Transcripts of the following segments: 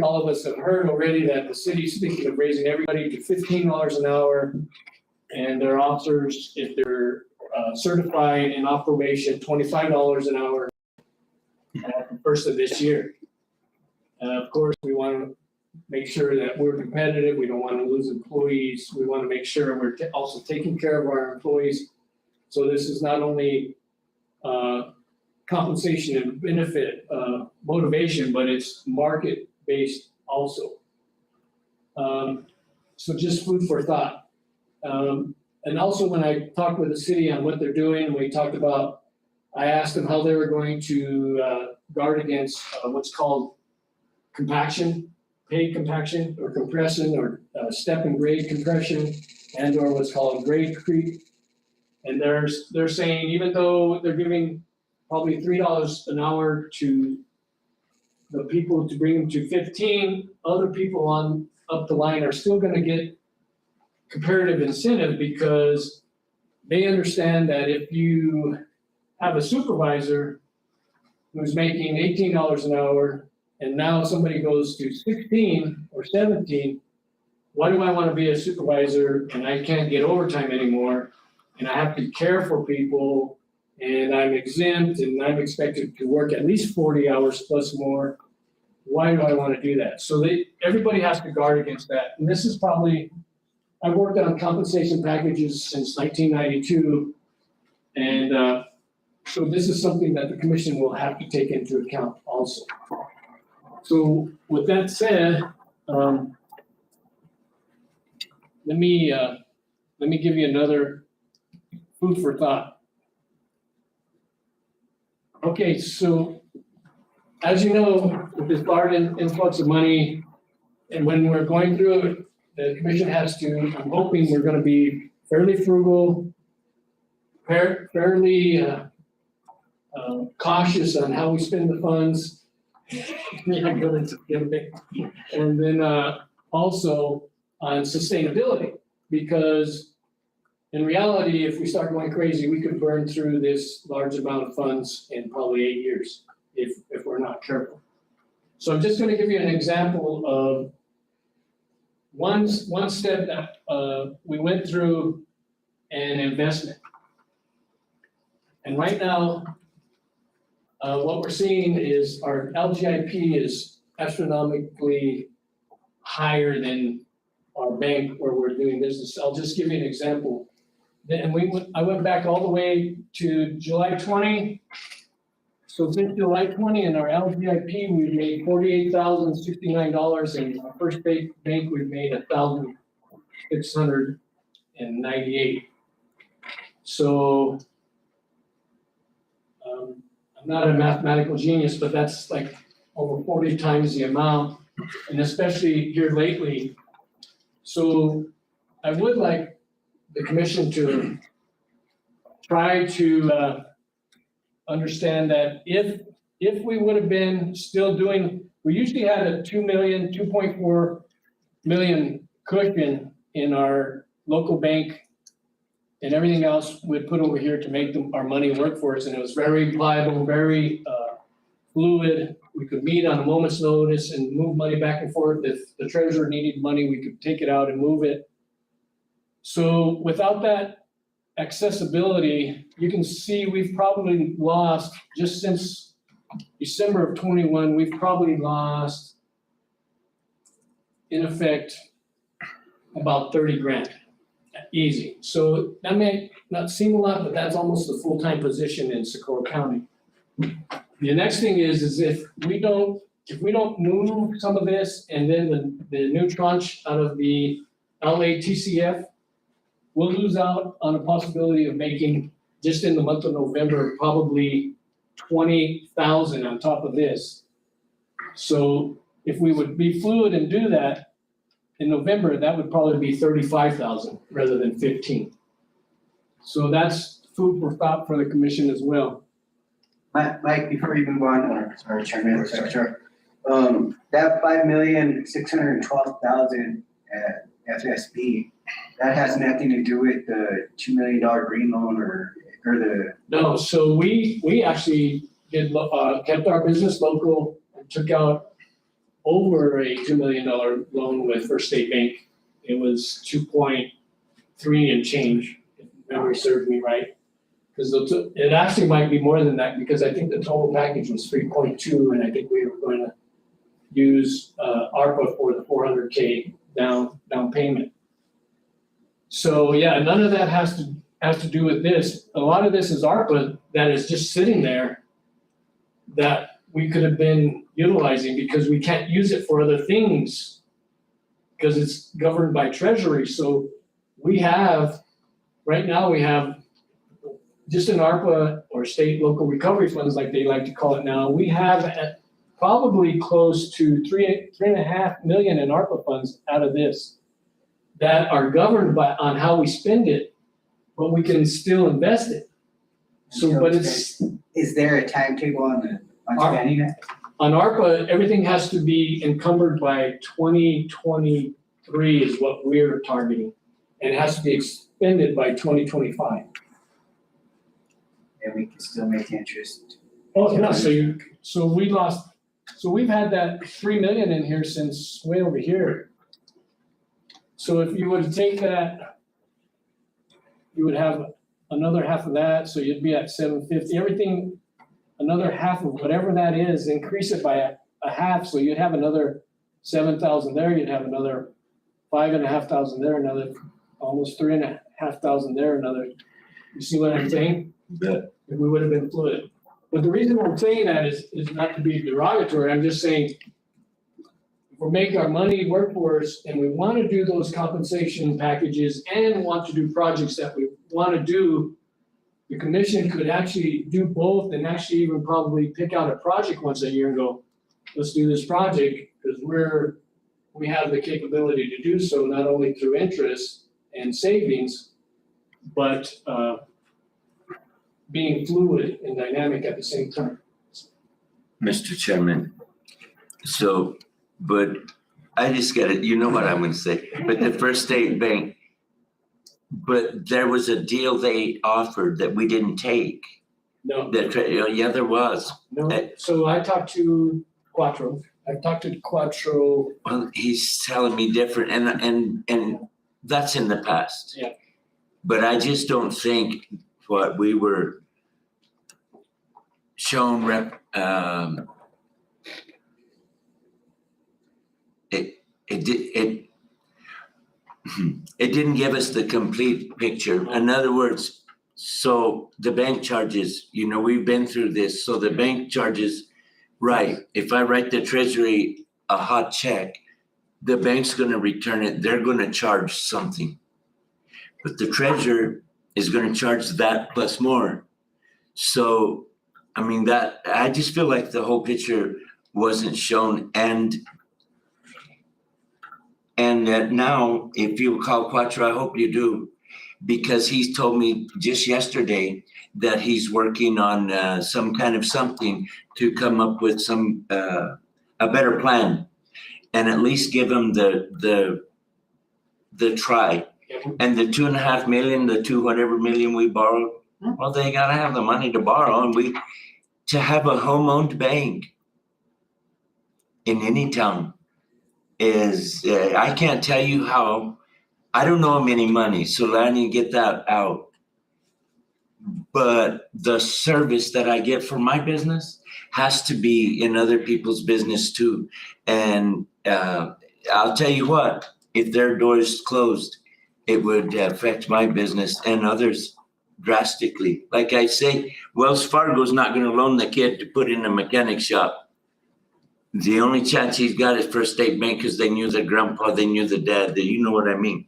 all of us have heard already that the city's thinking of raising everybody to $15 an hour, and their officers, if they're certified in operation, $25 an hour at the first of this year. Of course, we want to make sure that we're competitive. We don't want to lose employees. We want to make sure we're also taking care of our employees. So this is not only compensation and benefit motivation, but it's market-based also. So just food for thought. And also when I talked with the city on what they're doing, I asked them how they were going to guard against what's called compaction, pay compaction or compression, or step and grade compression, and or what's called grade creep. And they're saying, even though they're giving probably $3 an hour to the people to bring them to 15, other people on up the line are still going to get comparative incentive, because they understand that if you have a supervisor who's making $18 an hour and now somebody goes to 16 or 17, why do I want to be a supervisor and I can't get overtime anymore, and I have to care for people, and I'm exempt and I'm expected to work at least 40 hours plus more? Why do I want to do that? So everybody has to guard against that. And this is probably, I've worked on compensation packages since 1992. And so this is something that the commission will have to take into account also. So with that said, let me give you another food for thought. Okay, so as you know, with this large influx of money, and when we're going through it, the commission has to, I'm hoping we're going to be fairly frugal, fairly cautious on how we spend the funds. And then also on sustainability, because in reality, if we start going crazy, we could burn through this large amount of funds in probably 8 years if we're not careful. So I'm just going to give you an example of one step that we went through an investment. And right now, what we're seeing is our LGIP is astronomically higher than our bank where we're doing business. I'll just give you an example. And I went back all the way to July 20. So since July 20 in our LGIP, we've made $48,069. And our first bank, we've made $1,698. So I'm not a mathematical genius, but that's like over 40 times the amount, and especially here lately. So I would like the commission to try to understand that if we would have been still doing, we usually had a 2.4 million cushion in our local bank, and everything else we'd put over here to make our money work for us. And it was very viable, very fluid. We could meet on a moment's notice and move money back and forth. If the treasurer needed money, we could take it out and move it. So without that accessibility, you can see we've probably lost, just since December of 21, we've probably lost, in effect, about 30 grand, easy. So that may not seem a lot, but that's almost a full-time position in Socorro County. The next thing is if we don't move some of this, and then the new tranche out of the LATCF, we'll lose out on a possibility of making, just in the month of November, probably 20,000 on top of this. So if we would be fluid and do that in November, that would probably be 35,000 rather than 15. So that's food for thought for the commission as well. Mike, before you move on, sorry, Chairman, Secretary, that $5,612,000 at FSB, that has nothing to do with the $2 million green loan or the. No, so we actually did kept our business local and took out over a $2 million loan with First State Bank. It was 2.3 and change, if memory serves me right. Because it actually might be more than that, because I think the total package was 3.2, and I think we were going to use ARPA for the $400K down payment. So yeah, none of that has to do with this. A lot of this is ARPA that is just sitting there that we could have been utilizing, because we can't use it for other things because it's governed by Treasury. So right now we have just in ARPA, or state local recovery funds like they like to call it now, we have probably close to $3.5 million in ARPA funds out of this that are governed on how we spend it, but we can still invest it. So, but it's. Is there a timetable on spending it? On ARPA, everything has to be encumbered by 2023 is what we're targeting. And it has to be expended by 2025. And we can still make interest. Oh, yeah, so we've had that 3 million in here since way over here. So if you were to take that, you would have another half of that, so you'd be at 750. Everything, another half of whatever that is, increase it by a half, so you'd have another 7,000 there, you'd have another 5,500 there, another almost 3,500 there, another. You see what I'm saying? Yeah. If we would have been fluid. But the reason I'm saying that is not to be derogatory. I'm just saying, if we're making our money work for us and we want to do those compensation packages and want to do projects that we want to do, the commission could actually do both and actually even probably pick out a project once a year and go, let's do this project, because we have the capability to do so, not only through interest and savings, but being fluid and dynamic at the same time. Mr. Chairman, but I just get it, you know what I'm gonna say, but the First State Bank, but there was a deal they offered that we didn't take. No, Yeah, there was. no, so I talked to Quattro. I've talked to Quattro. Well, he's telling me different, and that's in the past. Yeah. But I just don't think what we were shown it didn't give us the complete picture. In other words, so the bank charges, we've been through this, so the bank charges, right, if I write the Treasury a hot check, the bank's gonna return it, they're gonna charge something. But the treasurer is gonna charge that plus more. So, I mean, I just feel like the whole picture wasn't shown, and now, if you call Quattro, I hope you do, because he's told me just yesterday that he's working on some kind of something to come up with some a better plan, and at least give them the try. And the 2.5 million, the whatever million we borrowed, well, they gotta have the money to borrow, and to have a home-owned bank in any town is, I can't tell you how, I don't know them any money, so I need to get that out. But the service that I get for my business has to be in other people's business too. And I'll tell you what, if their doors closed, it would affect my business and others drastically. Like I say, Wells Fargo's not gonna loan the kid to put in a mechanic shop. The only chance he's got is First State Bank, because they knew the grandpa, they knew the dad, you know what I mean?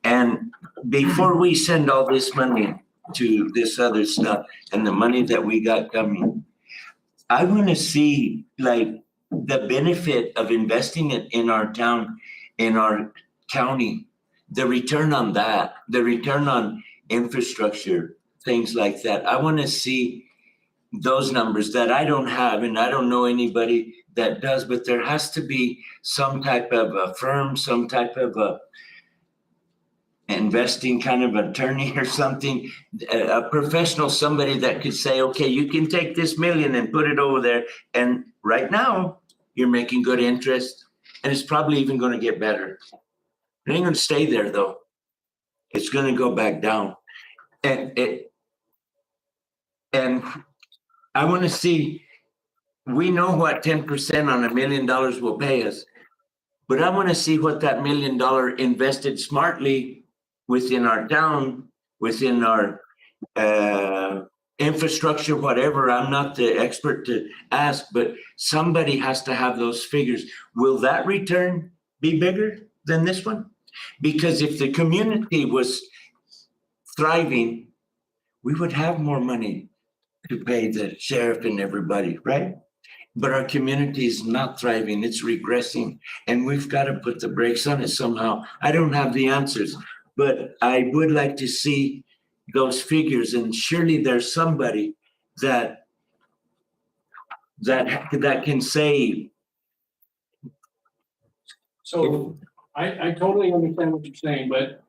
And before we send all this money to this other stuff and the money that we got coming, I wanna see like the benefit of investing it in our town, in our county, the return on that, the return on infrastructure, things like that. I wanna see those numbers that I don't have, and I don't know anybody that does, but there has to be some type of a firm, some type of a investing kind of attorney or something, a professional, somebody that could say, okay, you can take this million and put it over there. And right now, you're making good interest, and it's probably even gonna get better. It ain't gonna stay there though. It's gonna go back down. And I wanna see, we know what 10% on $1 million will pay us, but I wanna see what that $1 million invested smartly within our town, within our infrastructure, whatever. I'm not the expert to ask, but somebody has to have those figures. Will that return be bigger than this one? Because if the community was thriving, we would have more money to pay the sheriff and everybody, right? But our community is not thriving, it's regressing, and we've got to put the brakes on it somehow. I don't have the answers, but I would like to see those figures, and surely there's somebody that can say. So I totally understand what you're saying, but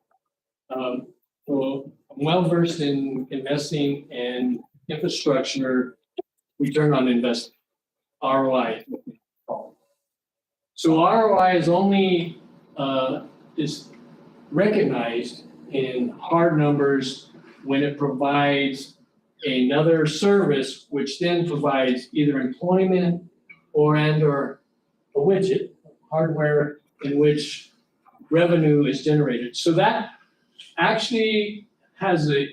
so I'm well versed in investing and infrastructure, return on investment, ROI. So ROI is only is recognized in hard numbers when it provides another service, which then provides either employment or a widget, hardware in which revenue is generated. So that actually has a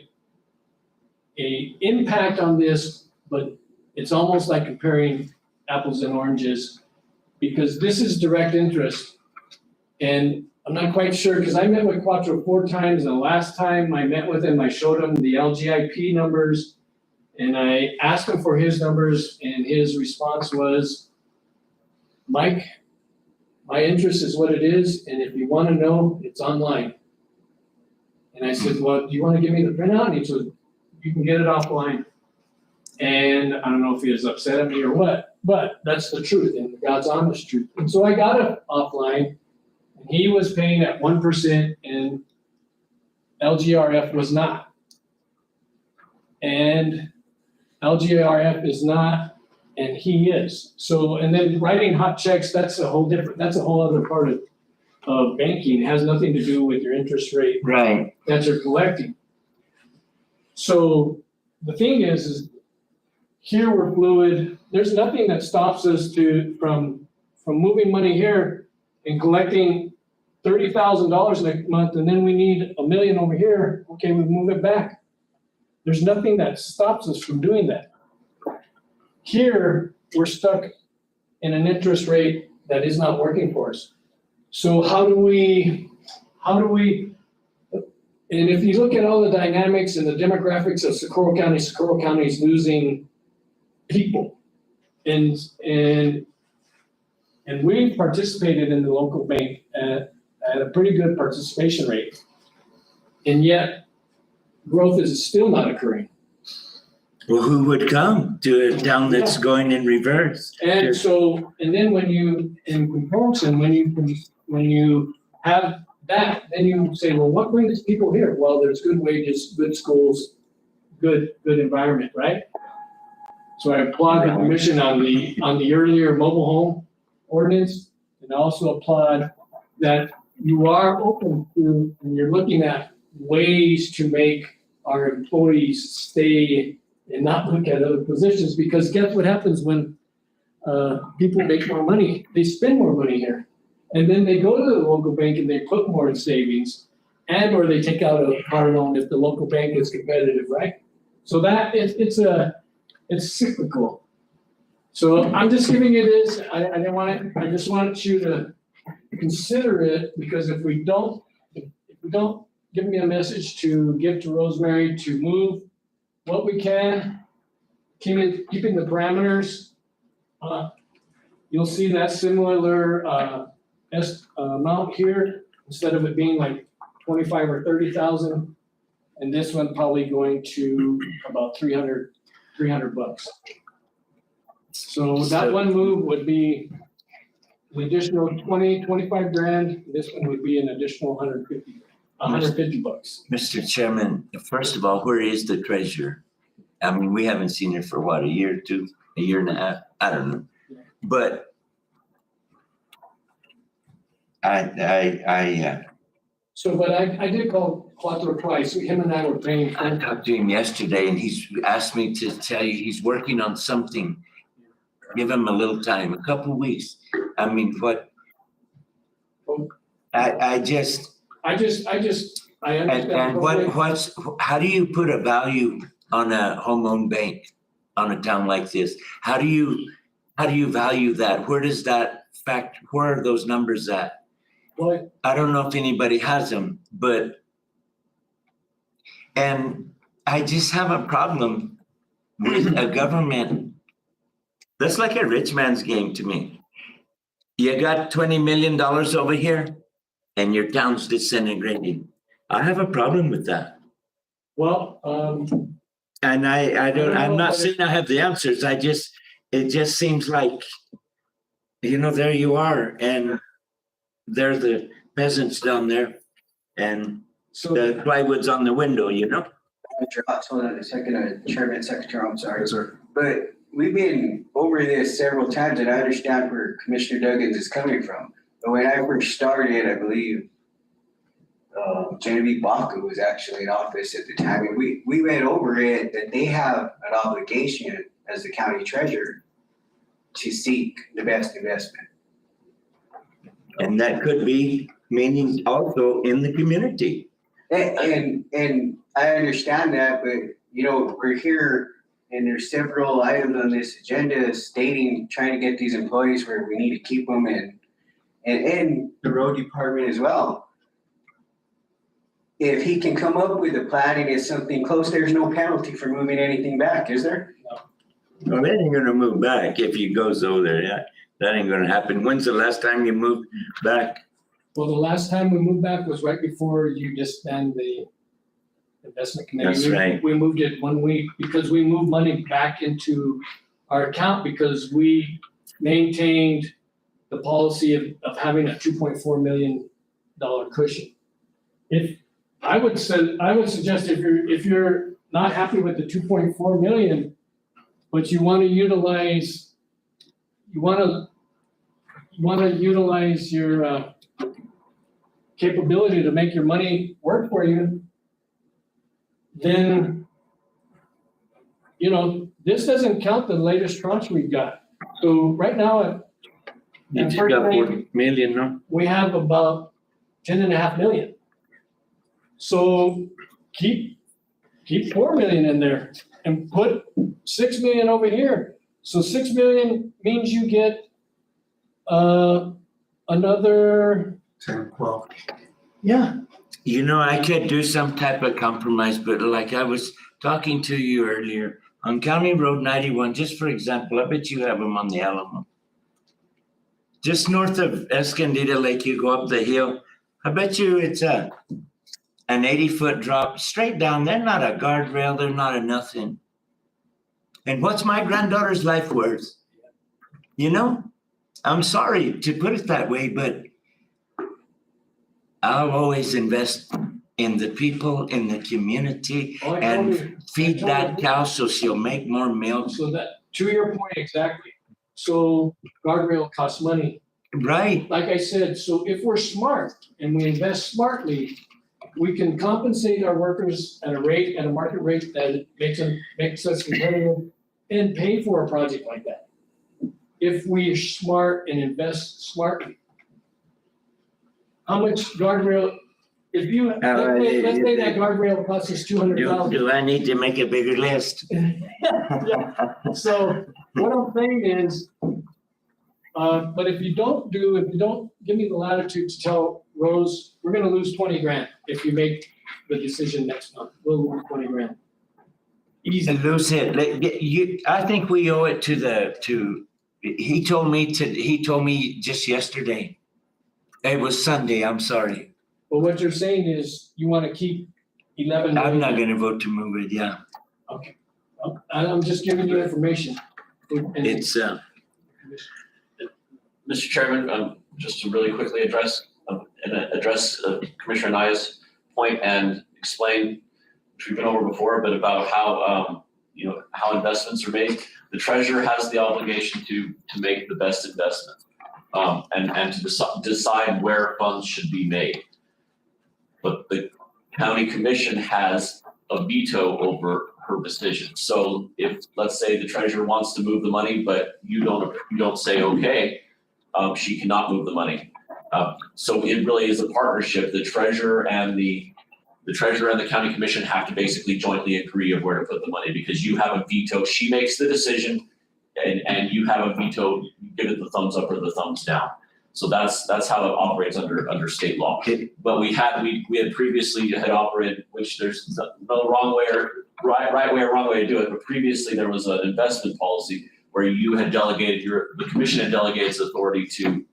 impact on this, but it's almost like comparing apples and oranges, because this is direct interest. And I'm not quite sure, because I met with Quattro 4 times, and the last time I met with him, I showed him the LGIP numbers, and I asked him for his numbers, and his response was, Mike, my interest is what it is, and if you want to know, it's online. And I said, well, do you want to give me the printout? And he said, you can get it offline. And I don't know if he was upset at me or what, but that's the truth and God's honest truth. And so I got it offline, and he was paying at 1%, and LGRF was not. And LGRF is not, and he is. So, and then writing hot checks, that's a whole other part of banking. It has nothing to do with your interest rate Right. that you're collecting. So the thing is here we're fluid. There's nothing that stops us from moving money here and collecting $30,000 next month, and then we need $1 million over here. Okay, we move it back. There's nothing that stops us from doing that. Here, we're stuck in an interest rate that is not working for us. So how do we, and if you look at all the dynamics and the demographics of Socorro County is losing people. And we participated in the local bank at a pretty good participation rate. And yet growth is still not occurring. Well, who would come to a town that's going in reverse? And so, and then when you, in comparison, when you have that, then you say, well, what brings people here? Well, there's good wages, good schools, good environment, right? So I applaud the commission on the earlier mobile home ordinance, and also applaud that you are open to, and you're looking at ways to make our employees stay and not look at other positions, because guess what happens when people make more money? They spend more money here. And then they go to the local bank and they put more in savings, and or they take out a car loan if the local bank is competitive, right? So that it's cyclical. So I'm just giving you this. I just want you to consider it, because if we don't give me a message to give to Rosemary to move what we can, keeping the parameters, you'll see that similar amount here, instead of it being like 25 or 30,000, and this one probably going to about 300 bucks. So that one move would be an additional 25 grand. This one would be an additional 150 bucks. Mr. Chairman, first of all, where is the treasurer? I mean, we haven't seen her for what, a year or two, a year and a half? I don't know. But So, but I did call Quattro twice. Him and I were paying. I talked to him yesterday and he's asked me to tell you he's working on something. Give him a little time, a couple of weeks. I mean, what? I understand. And how do you put a value on a home-owned bank on a town like this? How do you value that? Where does that where are those numbers at? Well, I don't know if anybody has them, and I just have a problem with a government. That's like a rich man's game to me. You got $20 million over here and your town's disintegrating. I have a problem with that. well, And I'm not saying I have the answers. It just seems like, there you are and they're the peasants down there and so the plywood's on the window, Hold on a second, Chairman, Secretary, I'm sorry. Yes, sir. But we've been over this several times, and I understand where Commissioner Duggins is coming from. But when I first started, I believe Genevieve Bocc was actually in office at the time, and we went over it, that they have an obligation as the county treasurer to seek the best investment. And that could be meaning also in the community. And I understand that, but we're here and there's several items on this agenda trying to get these employees where we need to keep them and the road department as well. If he can come up with a plan and it's something close, there's no penalty for moving anything back, is there? Well, they ain't gonna move back if he goes over there. Yeah, that ain't gonna happen. When's the last time you moved back? well, the last time we moved back was right before you disbanded the investment committee. That's right. We moved it 1 week because we moved money back into our account because we maintained the policy of having a $2.4 million cushion. I would suggest if you're not happy with the 2.4 million, but you want to utilize your capability to make your money work for you, then this doesn't count the latest tranche we've got. So right now, You just got 4 million, no? we have about 10.5 million. So keep 4 million in there and put 6 million over here. So 6 million means you get another 10, 12. Yeah. I could do some type of compromise, but like I was talking to you earlier, on County Road 91, just for example, I bet you have them on the Alamo. Just north of Escondido Lake, you go up the hill, I bet you it's an 80-foot drop straight down. They're not a guardrail, they're not a nothing. And what's my granddaughter's life worth? I'm sorry to put it that way, but I'll always invest in the people, in the community, and feed that cow so she'll make more milk. So that, to your point, exactly. So guardrail costs money. Right. Like I said, so if we're smart and we invest smartly, we can compensate our workers at a market rate that makes us competitive and pay for a project like that. If we are smart and invest smartly. How much guardrail, let's say that guardrail costs us $200,000. Do I need to make a bigger list? Yeah. So what I'm saying is, but if you don't give me the latitude to tell Rose, we're gonna lose 20 grand if you make the decision next month, we'll lose 20 grand. Easy. And lose it. I think we owe it he told me just yesterday. It was Sunday, I'm sorry. But what you're saying is you wanna keep 11 million. I'm not gonna vote to move it, yeah. Okay. I'm just giving you information. It's, Mr. Chairman, just to really quickly address Commissioner Naya's point and explain, which we've been over before, but about how investments are made. The treasurer has the obligation to make the best investment. and to decide where funds should be made. But the county commission has a veto over her decision. So if, let's say, the treasurer wants to move the money, but you don't say okay, she cannot move the money. So it really is a partnership. The treasurer and the county commission have to basically jointly agree of where to put the money, because you have a veto. She makes the decision, and you have a veto. You give it the thumbs up or the thumbs down. So that's how it operates under state law. But we had previously had operated, which there's no wrong way or right way or wrong way to do it. But previously there was an investment policy where you had delegated the commission had delegated authority to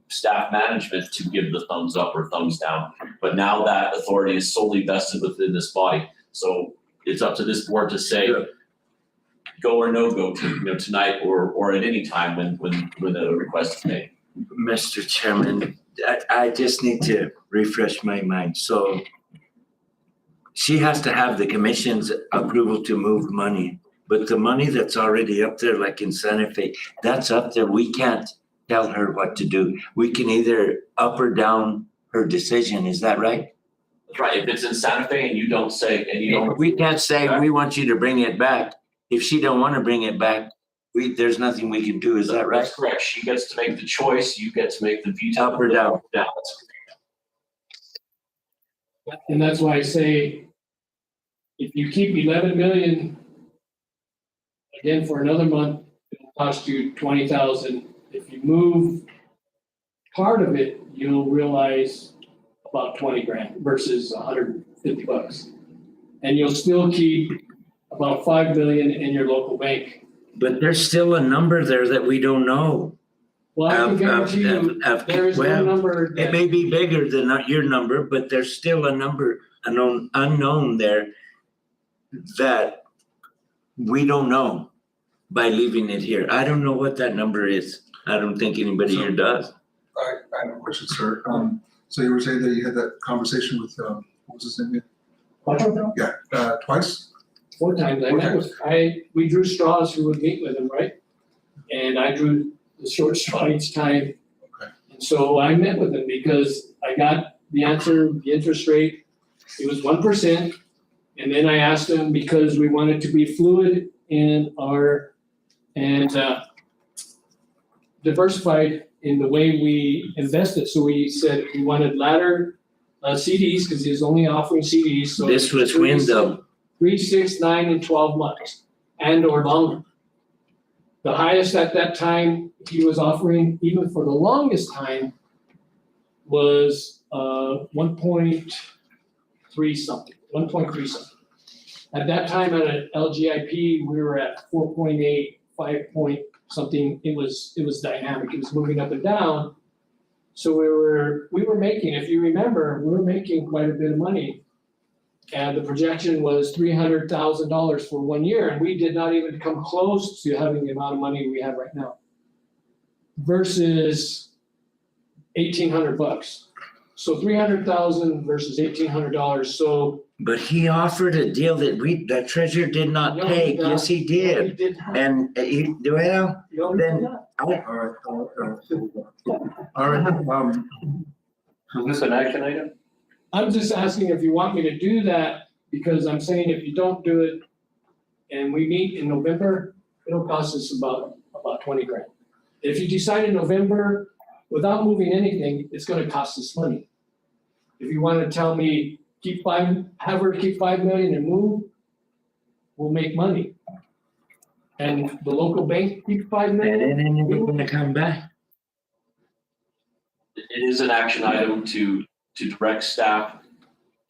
staff management to give the thumbs up or thumbs down. But now that authority is solely vested within this body. So it's up to this board to say go or no go to tonight or at any time when the request is made. Mr. Chairman, I just need to refresh my mind. So she has to have the commission's approval to move money, but the money that's already up there, like in Santa Fe, that's up there. We can't tell her what to do. We can either up or down her decision. Is that right? That's right. If it's in Santa Fe and you don't say, We can't say, we want you to bring it back. If she don't want to bring it back, there's nothing we can do. Is that right? That's correct. She gets to make the choice. You get to make the veto. Up or down? Down. And that's why I say, if you keep 11 million, again, for another month, it'll cost you 20,000. If you move part of it, you'll realize about 20 grand versus 150 bucks. And you'll still keep about 5 million in your local bank. But there's still a number there that we don't know. Well, I can guarantee you, there is no number. It may be bigger than your number, but there's still a number, unknown there that we don't know by leaving it here. I don't know what that number is. I don't think anybody here does. I have a question, sir. So you were saying that you had that conversation with, what was his name again? Yeah, twice? 4 times. We drew straws who would meet with him, right? And I drew the short straw each time. Okay. And so I met with him because I got the answer, the interest rate, it was 1%. And then I asked him, because we wanted to be fluid in diversified in the way we invested. So we said we wanted ladder CDs, because he was only offering CDs. So This was when though? 3, 6, 9, and 12 months and or longer. The highest at that time he was offering, even for the longest time, was 1.3 something. At that time at an LGIP, we were at 4.8, 5 point something. It was dynamic. It was moving up and down. So we were making, if you remember, we were making quite a bit of money. And the projection was $300,000 for 1 year, and we did not even come close to having the amount of money we have right now. Versus $1,800. So 300,000 versus $1,800. So. But he offered a deal that the treasurer did not No, take. he did Yes, he not. did. No, he did not. And he, well, No, he then- did not. All right. All right, Is this an action item? I'm just asking if you want me to do that, because I'm saying if you don't do it and we meet in November, it'll cost us about 20 grand. If you decide in November, without moving anything, it's gonna cost us money. If you wanna tell me, have her keep 5 million and move, we'll make money. And the local bank keep 5 and million. then we're gonna come back. It is an action item to direct staff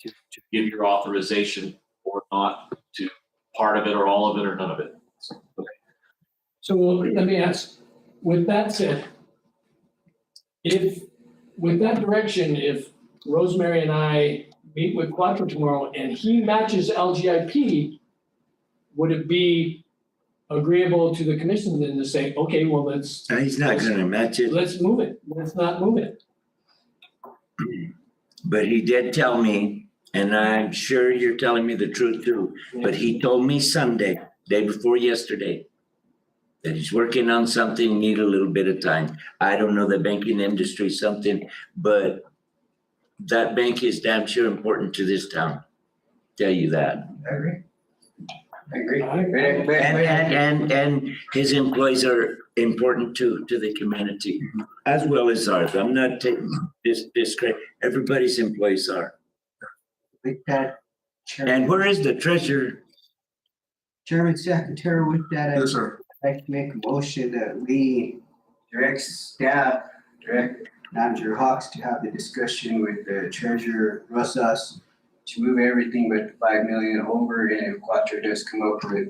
to give your authorization or not to part of it or all of it or none of it. So let me ask, with that said, with that direction, if Rosemary and I meet with Quattro tomorrow and he matches LGIP, would it be agreeable to the commission then to say, okay, well, let's He's not gonna match it, move it, let's not move it? but he did tell me, and I'm sure you're telling me the truth too, but he told me Sunday, day before yesterday, that he's working on something, need a little bit of time. I don't know the banking industry something, but that bank is damn sure important to this town. Tell you that. I agree. I agree. And his employees are important to the community as well as ours. I'm not taking this credit. Everybody's employees are. With that, And where is the treasurer? Chairman Secretary, with that, Yes, sir. I'd like to make a motion that we direct staff, direct Manager Hawks to have the discussion with the treasurer, Rosas, to move everything but the 5 million over, and if Quattro does come up with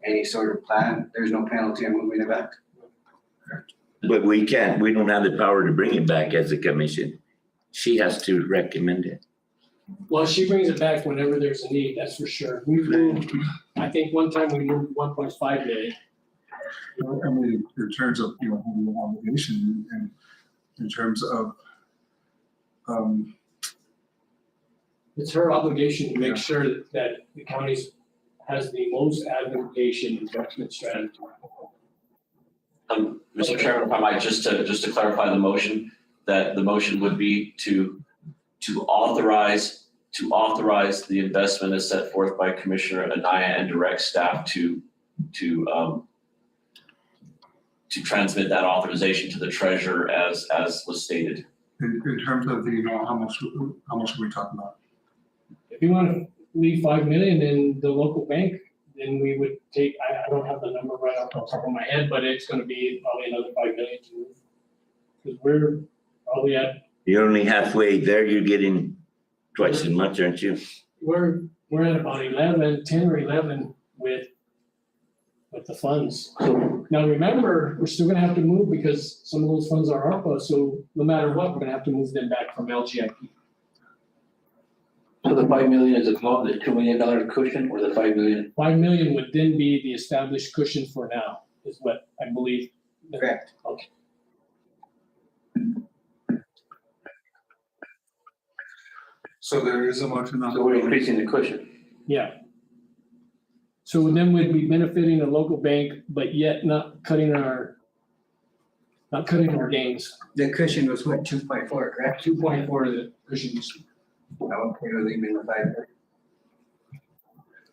any sort of plan, there's no penalty on moving it back. But we don't have the power to bring it back as a commission. She has to recommend it. Well, she brings it back whenever there's a need, that's for sure. We've moved, I think one time we moved 1.5 million. I mean, in terms of, you know, obligation and in terms of, It's her obligation to make Yeah. sure that the county has the most advantageous investment strategy. Mr. Chairman, if I might, just to clarify the motion, that the motion would be to authorize the investment as set forth by Commissioner Anaya and direct staff to transmit that authorization to the treasurer as was stated. in terms of the, you know, how much are we talking about? If you want to leave 5 million in the local bank, then we would take, I don't have the number right off the top of my head, but it's gonna be probably another 5 million to move. Because we're probably at, You're only halfway there. You're getting twice as much, aren't you? we're at about 10 or 11 with the funds. Now, remember, we're still gonna have to move because some of those funds are ARPA, so no matter what, we're gonna have to move them back from LGIP. So the 5 million is the $2 million cushion, or the 5 million? 5 million would then be the established cushion for now, is what I believe. Correct. Okay. So there is a motion on. So we're increasing the cushion. Yeah. So then we'd be benefiting a local bank, but yet not cutting our gains. The cushion was what, 2.4, correct? 2.4 of the cushions. I'm okay with leaving the 5 million.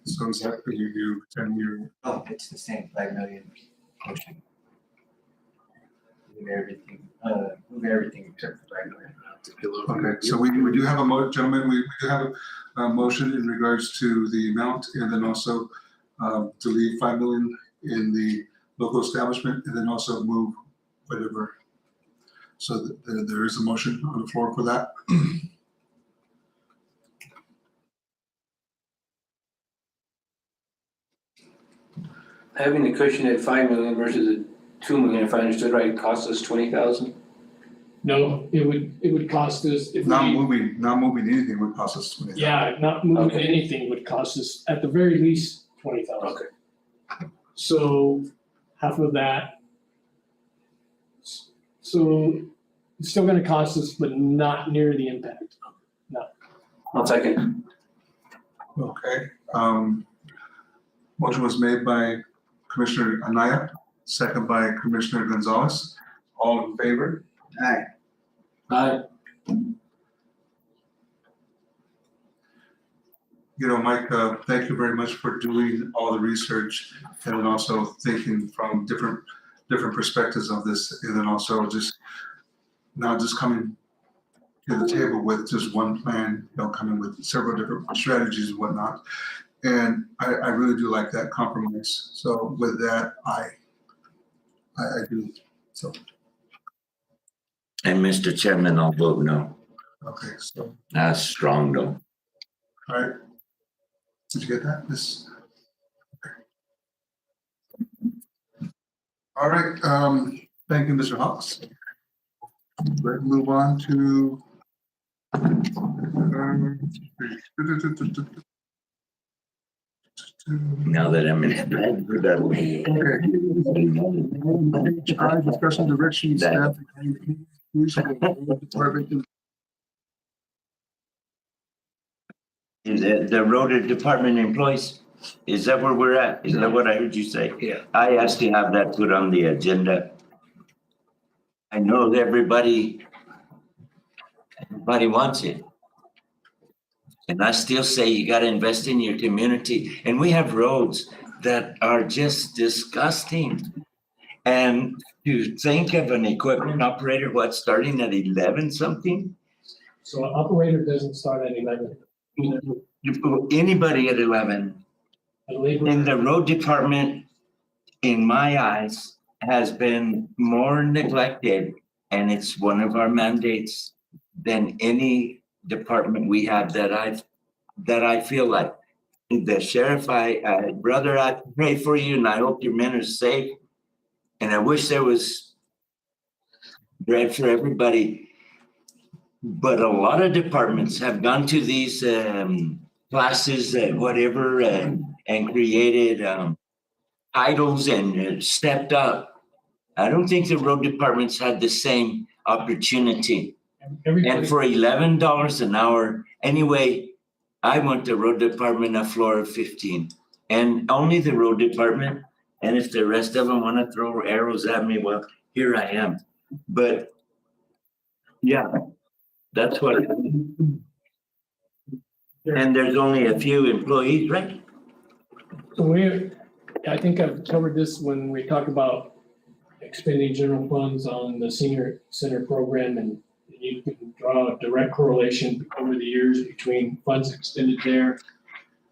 So exactly, you 10-year. Oh, it's the same 5 million motion. Move everything except for 5 million. Okay, so we do have gentlemen, we do have a motion in regards to the amount, and then also to leave 5 million in the local establishment, and then also move whatever. So there is a motion on the floor for that. Having the cushion at 5 million versus the 2 million, if I understood right, costs us 20,000? No, it would cost us, if Not we, moving anything would cost us 20,000. yeah, not moving Okay. anything would cost us at the very least 20,000. Okay. So half of that. So it's still gonna cost us, but not near the impact. I'll second. Okay, motion was made by Commissioner Anaya, second by Commissioner Gonzalez. All in favor? Aye. You know, Mike, thank you very much for doing all the research and then also thinking from different perspectives of this, and then also just not just coming to the table with just one plan, you know, coming with several different strategies and whatnot. And I really do like that compromise. So with that, I do. So, And Mr. Chairman, I'll vote no. okay, so, That's strong no. all right. Did you get that? This. Okay. All right, thank you, Mr. Hawks. Let's move on to. Now that I'm in. Our discussion direction staff. Department. The road department employees, Is that where we're at? Is that what I heard you say? Yeah. I asked to have that put on the agenda. I know that everybody wants it. And I still say you gotta invest in your community. And we have roads that are just disgusting. And to think of an equipment operator, what, starting at 11 something? So an operator doesn't start at 11. Anybody at 11. A laborer. And the road department, in my eyes, has been more neglected, and it's one of our mandates than any department we have that I feel like. The sheriff, brother, I pray for you and I hope your men are safe. And I wish there was bread for everybody. But a lot of departments have gone to these classes, whatever, and created titles and stepped up. I don't think the road departments had the same opportunity. Everybody, And for $11 an hour, anyway, I want the road department a floor of 15. And only the road department. And if the rest of them want to throw arrows at me, well, here I am. But yeah, that's what. And there's only a few employees, right? so I think I've covered this when we talk about expending general funds on the senior center program, and you can draw a direct correlation over the years between funds expended there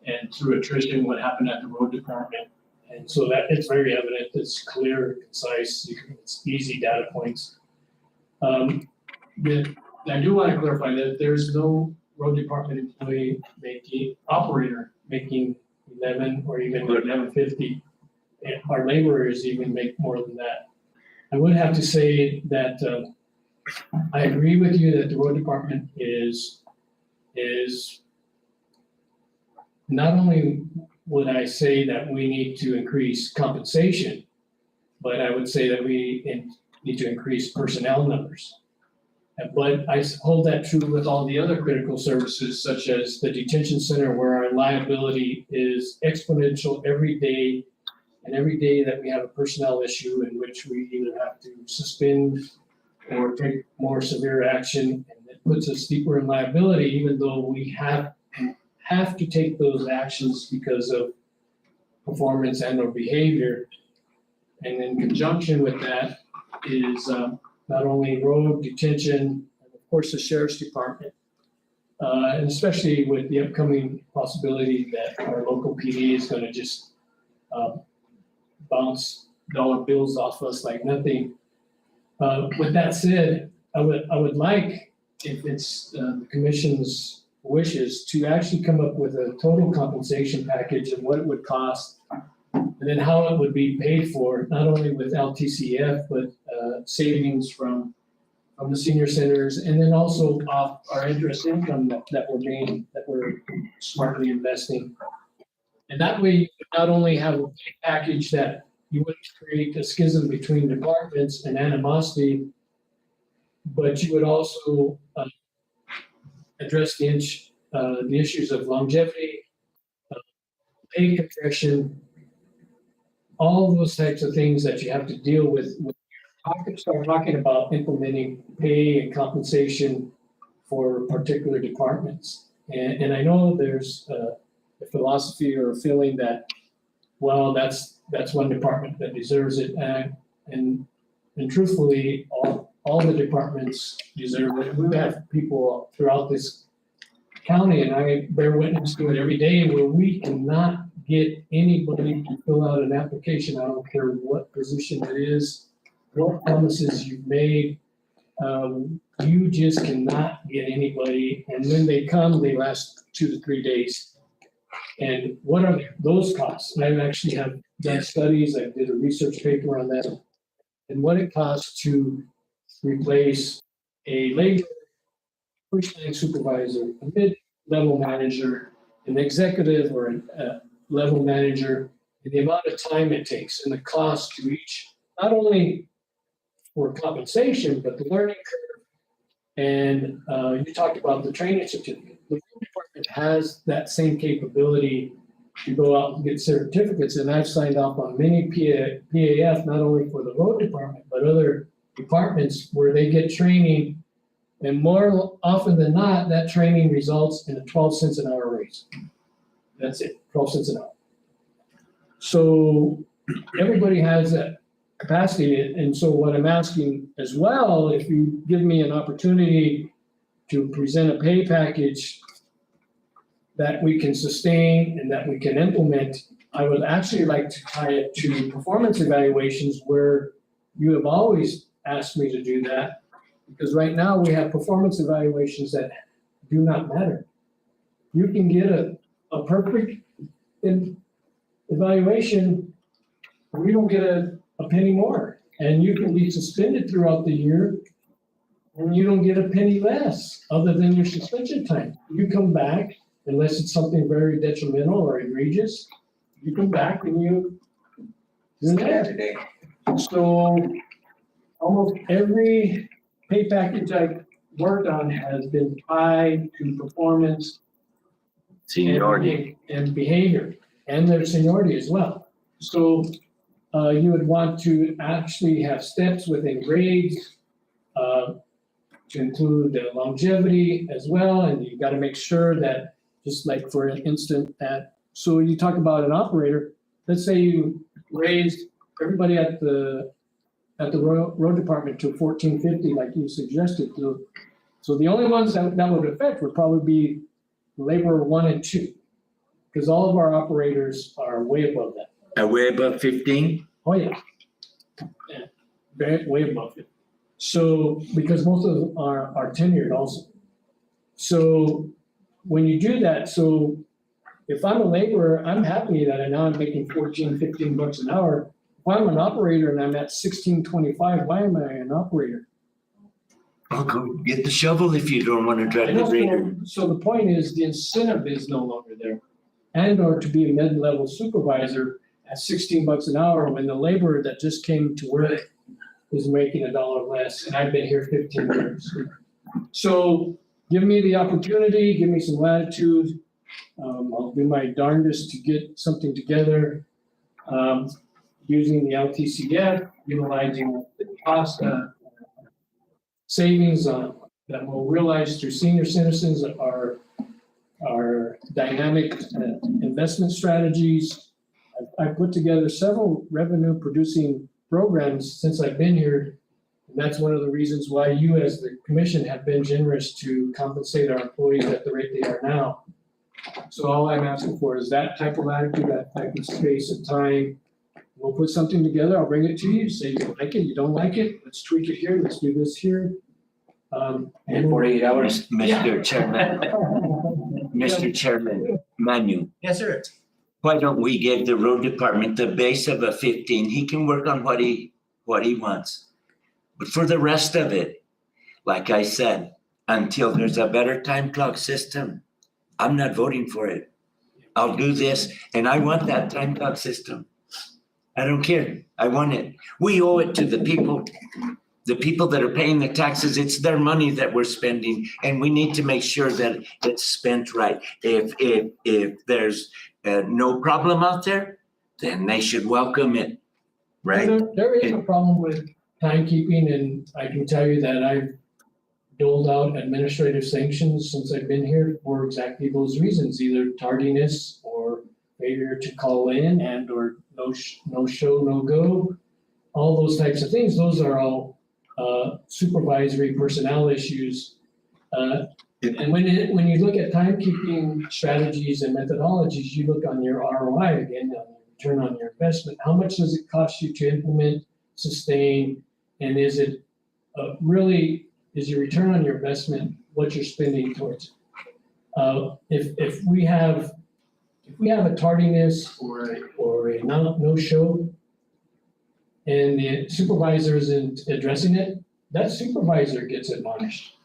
and through attrition, what happened at the road department. And so that it's very evident, it's clear, concise, it's easy data points. I do want to clarify that there's no road department employee operator making 11 or even 11.50. And our laborers even make more than that. I would have to say that I agree with you that the road department is not only would I say that we need to increase compensation, but I would say that we need to increase personnel numbers. But I hold that true with all the other critical services, such as the detention center, where our liability is exponential every day. And every day that we have a personnel issue in which we either have to suspend or take more severe action, and it puts us deeper in liability, even though we have to take those actions because of performance and or behavior. And in conjunction with that is not only road detention, and of course the sheriff's department, and especially with the upcoming possibility that our local PD is going to just bounce dollar bills off us like nothing. With that said, I would like, if it's the commission's wishes, to actually come up with a total compensation package and what it would cost, and then how it would be paid for, not only with LTCF, but savings from the senior centers, and then also off our interest income that we're smartly investing. And that way, you not only have a package that you wouldn't create a schism between departments and animosity, but you would also address the issues of longevity, pay compression, all those types of things that you have to deal with. Start talking about implementing pay and compensation for particular departments. And I know there's a philosophy or a feeling that, well, that's one department that deserves it. And truthfully, all the departments deserve it. We have people throughout this county, and I bear witness to it every day, where we cannot get anybody to fill out an application. I don't care what position it is, what promises you've made. You just cannot get anybody. And when they come, they last 2 to 3 days. And what are those costs? I actually have done studies. I did a research paper on that. And what it costs to replace a labor, first-line supervisor, a mid-level manager, an executive or a level manager, and the amount of time it takes and the cost to each, not only for compensation, but the learning curve. And you talked about the training certificate. The department has that same capability to go out and get certificates, and I've signed off on many PAF, not only for the road department, but other departments where they get training. And more often than not, that training results in a 12 cents an hour raise. That's it, 12 cents an hour. So everybody has that capacity, and so what I'm asking as well, if you give me an opportunity to present a pay package that we can sustain and that we can implement, I would actually like to tie it to performance evaluations where you have always asked me to do that. Because right now we have performance evaluations that do not matter. You can get a perfect evaluation, we don't get a penny more. And you can be suspended throughout the year and you don't get a penny less other than your suspension time. You come back, unless it's something very detrimental or egregious, you come back and you're there. Today. So almost every pay package I've worked on has been tied to performance Seniority. and behavior, and their seniority as well. So you would want to actually have steps within grades to include the longevity as well, and you got to make sure that, just like for instance, that, so you talk about an operator, let's say you raised everybody at the road department to 1450, like you suggested. So the only ones that would affect would probably be laborer 1 and 2, because all of our operators are way above that. Way above 15? Oh, yeah. Yeah, way above it. So, because most of them are tenured also. So when you do that, so if I'm a laborer, I'm happy that now I'm making 14, 15 bucks an hour. If I'm an operator and I'm at 16.25, why am I an operator? I'll go get the shovel if you don't want to I drive the know, grader. so the point is, the incentive is no longer there. And or to be a mid-level supervisor at 16 bucks an hour when the laborer that just came to work is making $1 less, and I've been here 15 years. So give me the opportunity, give me some latitude. I'll do my darndest to get something together, using the LTCF, utilizing the cost savings that we'll realize through senior citizens, our dynamic investment strategies. I've put together several revenue producing programs since I've been here. And that's one of the reasons why you as the commission have been generous to compensate our employees at the rate they are now. So all I'm asking for is that type of attitude, that type of space and time. We'll put something together, I'll bring it to you, say you like it, you don't like it, let's tweak it here, let's do this here. In 48 hours. Mr. Chairman, Mr. Chairman, Manu, Yes, sir. why don't we give the road department the base of a 15? He can work on what he wants. But for the rest of it, like I said, until there's a better time clock system, I'm not voting for it. I'll do this, and I want that time clock system. I don't care. I want it. We owe it to the people that are paying the taxes. It's their money that we're spending, and we need to make sure that it's spent right. If there's no problem out there, then they should welcome it, right? There is a problem with timekeeping, and I can tell you that I've doled out administrative sanctions since I've been here for exactly those reasons, either tardiness or failure to call in and or no show, no go, all those types of things. Those are all supervisory personnel issues. And when you look at timekeeping strategies and methodologies, you look on your ROI again, on your return on your investment. How much does it cost you to implement, sustain, and is it really, is your return on your investment what you're spending towards it? If we have a tardiness or a no show, and the supervisor isn't addressing it, that supervisor gets admonished.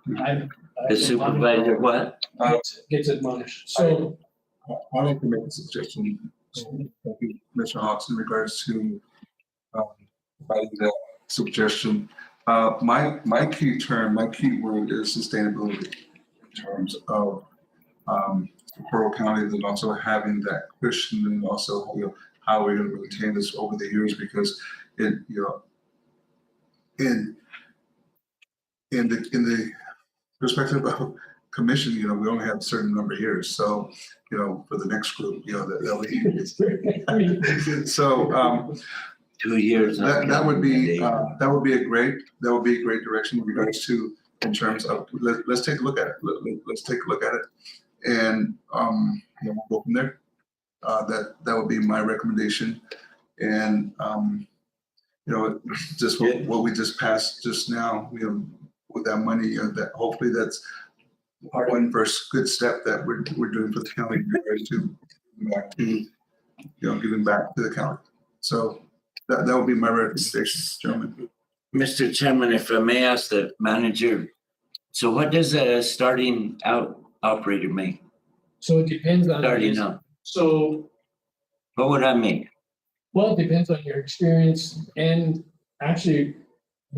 The supervisor, what? Gets admonished. So I'd like to make a suggestion, Mr. Hawks, in regards to providing that suggestion. My key word is sustainability in terms of Pearl County, then also having that cushion, and also, you know, how we're gonna maintain this over the years, because it, you know, in the perspective of commission, you know, we only have a certain number of years, so, you know, for the next group, you know, they'll be. So, 2 years. that would be a great direction in regards to, in terms of, let's take a look at it. Let's take a look at it. And, you know, we'll go from there. That would be my recommendation. And, you know, just what we just passed just now, you know, with that money, you know, that hopefully that's one first good step that we're doing for the county in regards to back to, you know, giving back to the county. So that would be my recommendation, gentlemen. Mr. Chairman, if I may ask the manager, so what does a starting out operator make? So it depends on. Starting out, So, what would I make? well, it depends on your experience and actually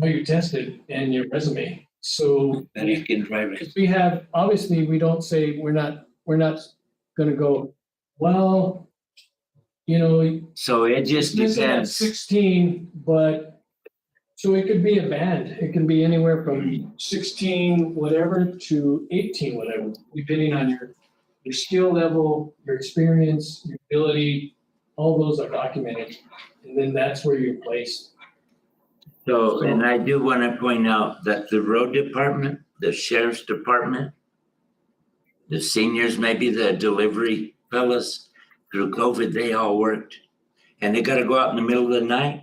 how you tested and your resume. So. That he can drive it. Because we have, obviously, we don't say, we're not gonna go, well, you know. So it just This is at depends. 16, but, so it could be a band. It can be anywhere from 16 whatever to 18 whatever, depending on your skill level, your experience, your ability, all those are documented. And then that's where you're placed. So, and I do want to point out that the road department, the sheriff's department, the seniors, maybe the delivery fellas, through COVID, they all worked. And they gotta go out in the middle of the night.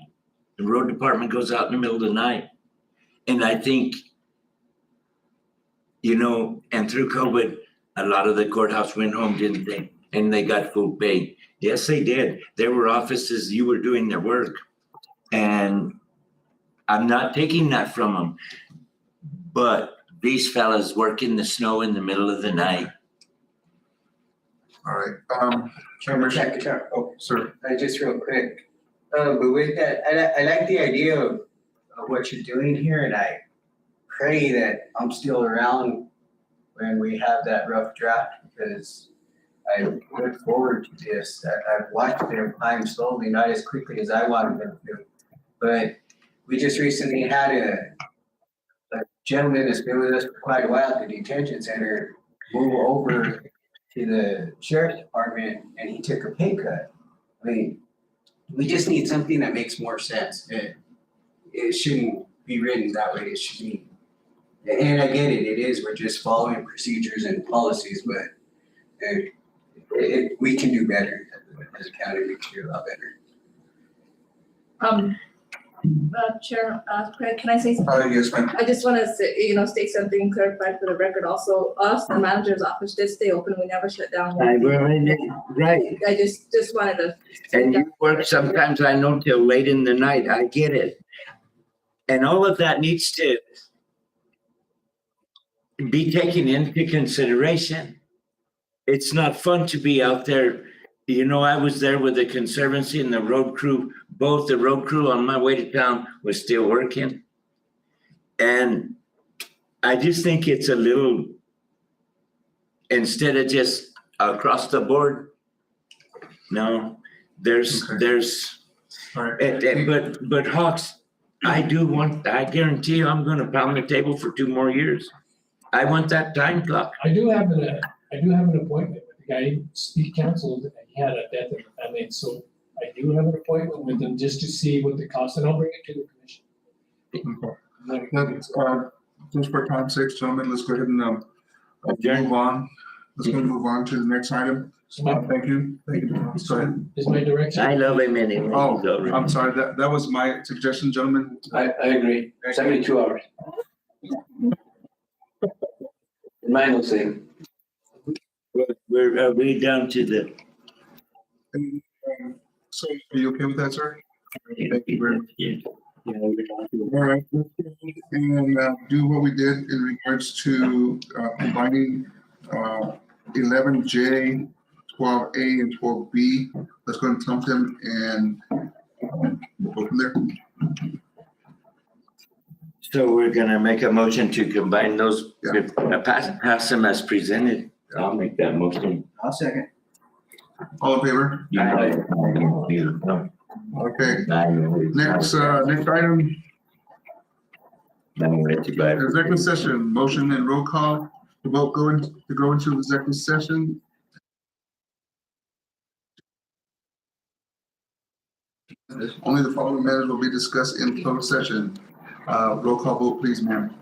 The road department goes out in the middle of the night. And I think, you know, and through COVID, a lot of the courthouse went home, didn't they? And they got full pay. Yes, they did. There were offices, you were doing their work. And I'm not taking that from them. But these fellas work in the snow in the middle of the night. All right, Chairman, oh, sir. Just real quick, but with that, I like the idea of what you're doing here, and I pray that I'm still around when we have that rough draft, because I look forward to this. I've watched them climb slowly, not as quickly as I wanted them to. But we just recently had a gentleman that's been with us for quite a while at the detention center move over to the sheriff's department, and he took a pay cut. I mean, we just need something that makes more sense. It shouldn't be written that way. It should be, and I get it. It is. We're just following procedures and policies, but we can do better as a county. We can do a lot better. Chair, Craig, can I say something? Yes, ma'am. I just want to say, state something clarified for the record also. Us, the manager's office did stay open. We never shut down. Right. I just wanted to. And you work sometimes, I know, till late in the night. I get it. And all of that needs to be taken into consideration. It's not fun to be out there. You know, I was there with the Conservancy and the road crew. Both the road crew on my way to town was still working. And I just think it's a little, instead of just across the board, no, there's, All right. but Hawks, I guarantee you I'm gonna pound the table for 2 more years. I want that time clock. I do have an appointment with the guy, he counseled, and he had a death in the family, and so I do have an appointment with him just to see what the cost, and I'll bring it to the commission. Just for time's sake, gentlemen, let's go ahead and move on. Let's go move on to the next item. So my, Thank you. Thank you. Go ahead. is my direction. I love him anyway. Oh, I'm sorry. That was my suggestion, gentlemen. I agree. 72 hours. Mine will say. We're we down to the. So are you okay with that, sir? Thank you very much. Yeah. All right, and do what we did in regards to combining 11J, 12A, and 12B. Let's go and dump them, and we'll go from there. So we're gonna make a motion to combine those, Yeah. pass them as presented. I'll make that motion. I'll second. All in favor? Okay, next item, executive session, motion and roll call to vote to go into executive session. Only the following matters will be discussed in closed session. Roll call vote, please, ma'am.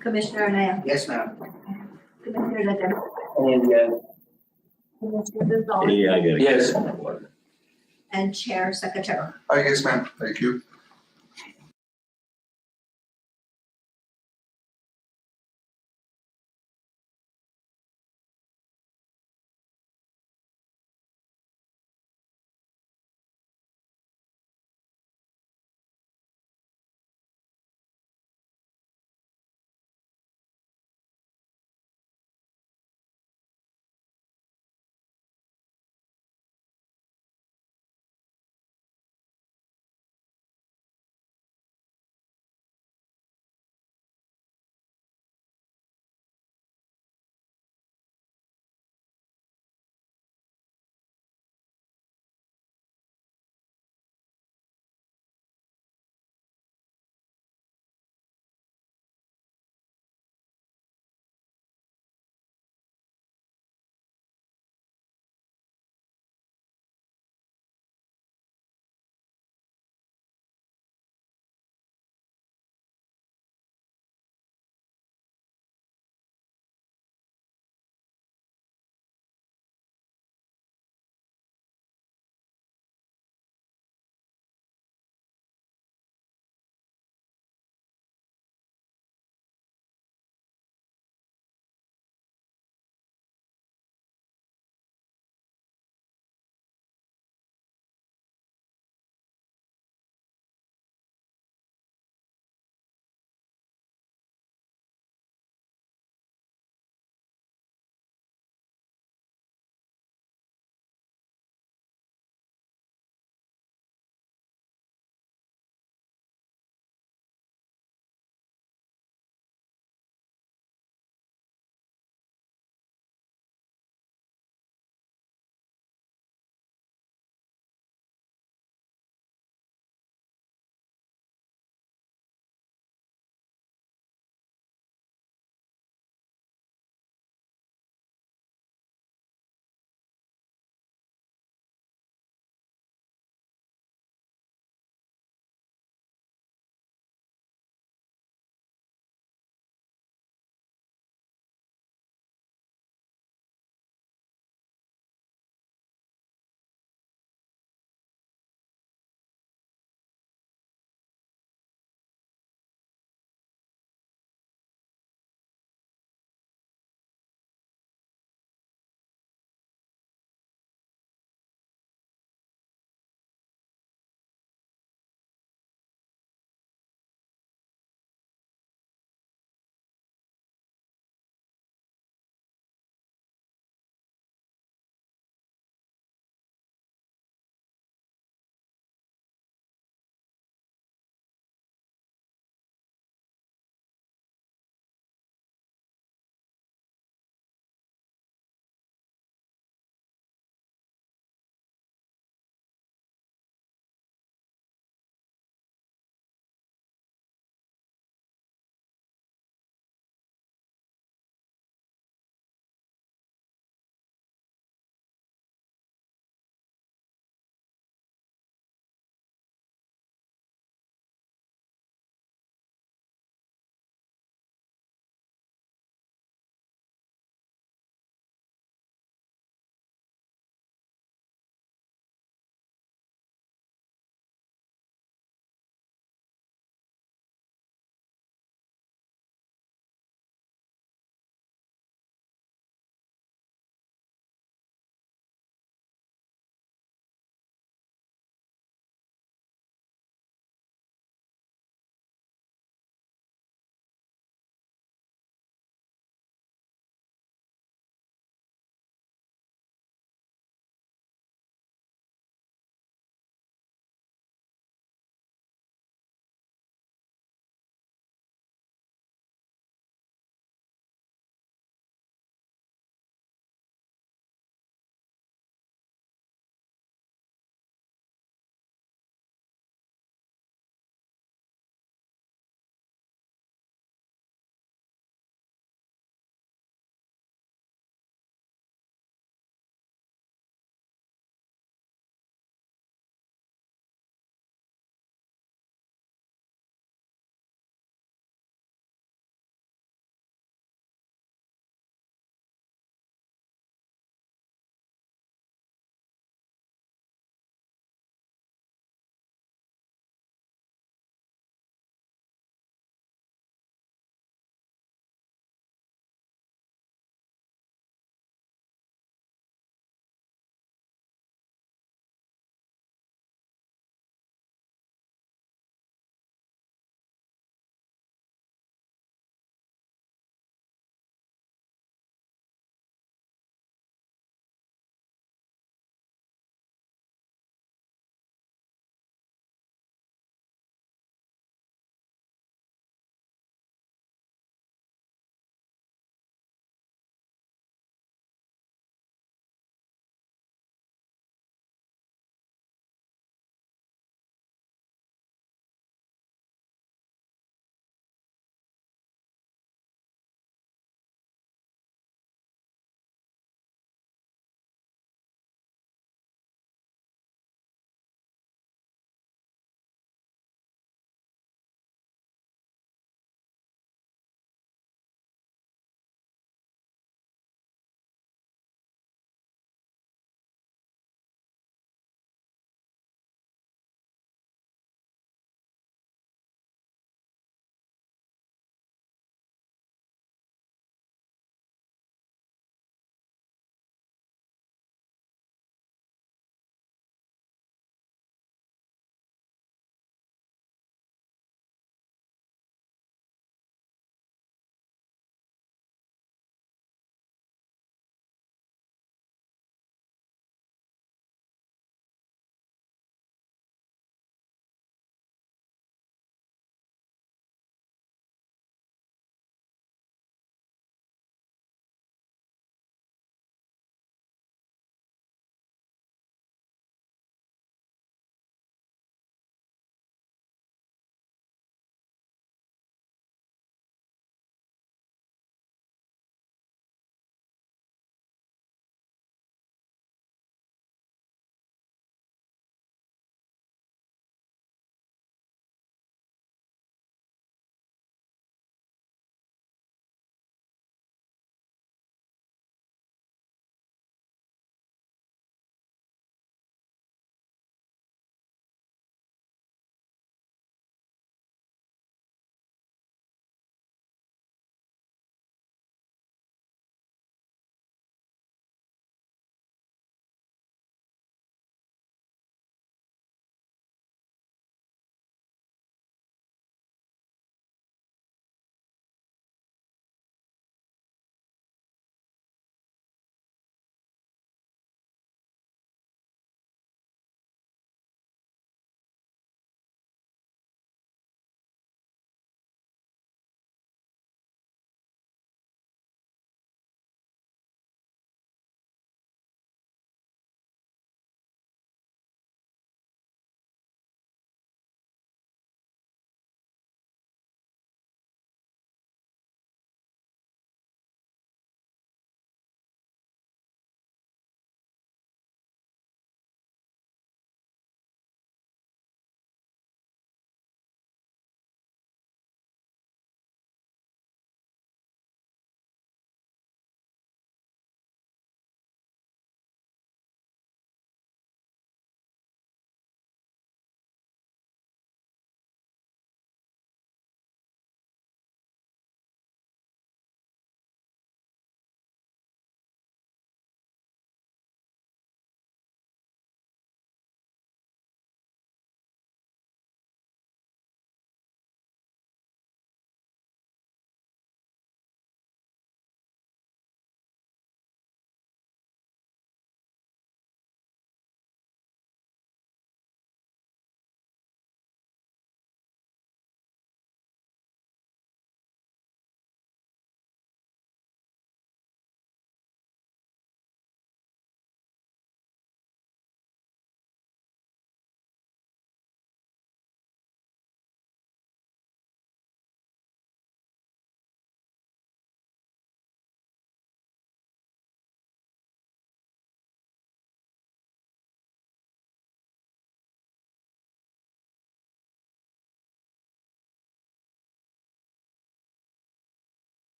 Commissioner Anaya, Yes, ma'am. Commissioner Ledger, And yes. Commissioner Gonzalez, Yeah, I got it. Yes. and Chair Secretary. Oh, yes, ma'am. Thank you.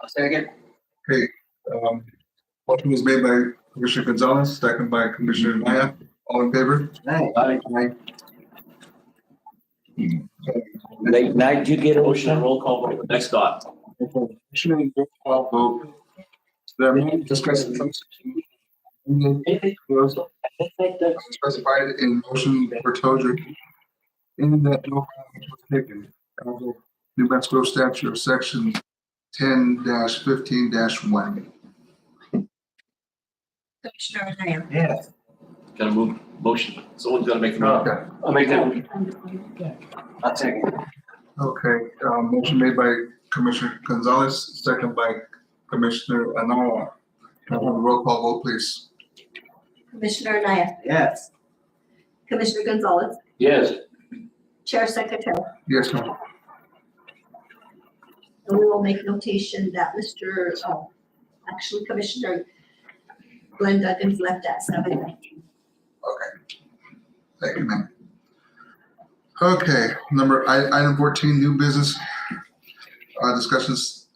I'll second. Motion was made by Commissioner Gonzalez, second by Commissioner Naya. All in favor? Aye. Aye. Late night, you get Motion, ocean? roll call vote. Next dot. Commissioner roll call vote. The amendment discussed specified in motion for Tozer in that no action was taken. New Mexico statute section 10-15-1. Commissioner Anaya. Yes. Gotta move motion. Someone's gotta make a motion. Okay. I'll make that one. I'll second. Okay, motion made by Commissioner Gonzalez, second by Commissioner Anaya. Can I have a roll call vote, please? Commissioner Anaya. Yes. Commissioner Gonzalez. Yes. Chair Secretary. Yes, ma'am. And we will make notation that actually Commissioner Glenn Duggins left at 7:19. Thank you, ma'am. Okay, item 14, new business, discussions,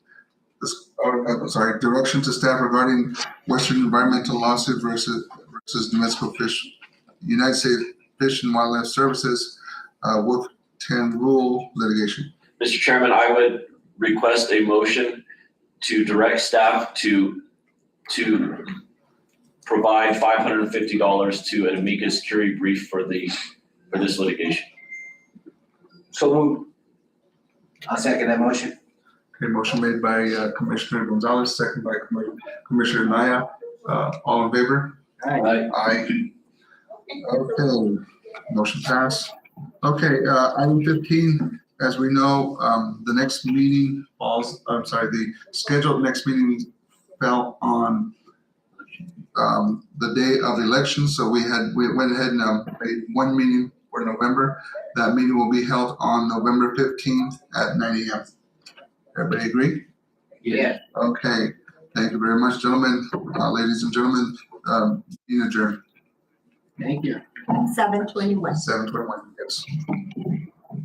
direction to staff regarding Western Environmental Lawsuit versus New Mexico United States Fish and Wildlife Services, Wolf 10 rule litigation. Mr. Chairman, I would request a motion to direct staff to provide $550 to an amicus curiae brief for this litigation. So moved. I'll second that motion. Okay, motion made by Commissioner Gonzalez, second by Commissioner Naya. All in favor? Aye. Aye. Okay, motion passed. Okay, item 15, as we know, the next meeting the scheduled next meeting fell on the day of the election, so we went ahead and made one meeting for November. That meeting will be held on November 15th at 9 a.m. Everybody agree? Yeah. Okay, thank you very much, gentlemen, ladies and gentlemen, meeting adjourned, Thank you. 7:21. 7:21, yes.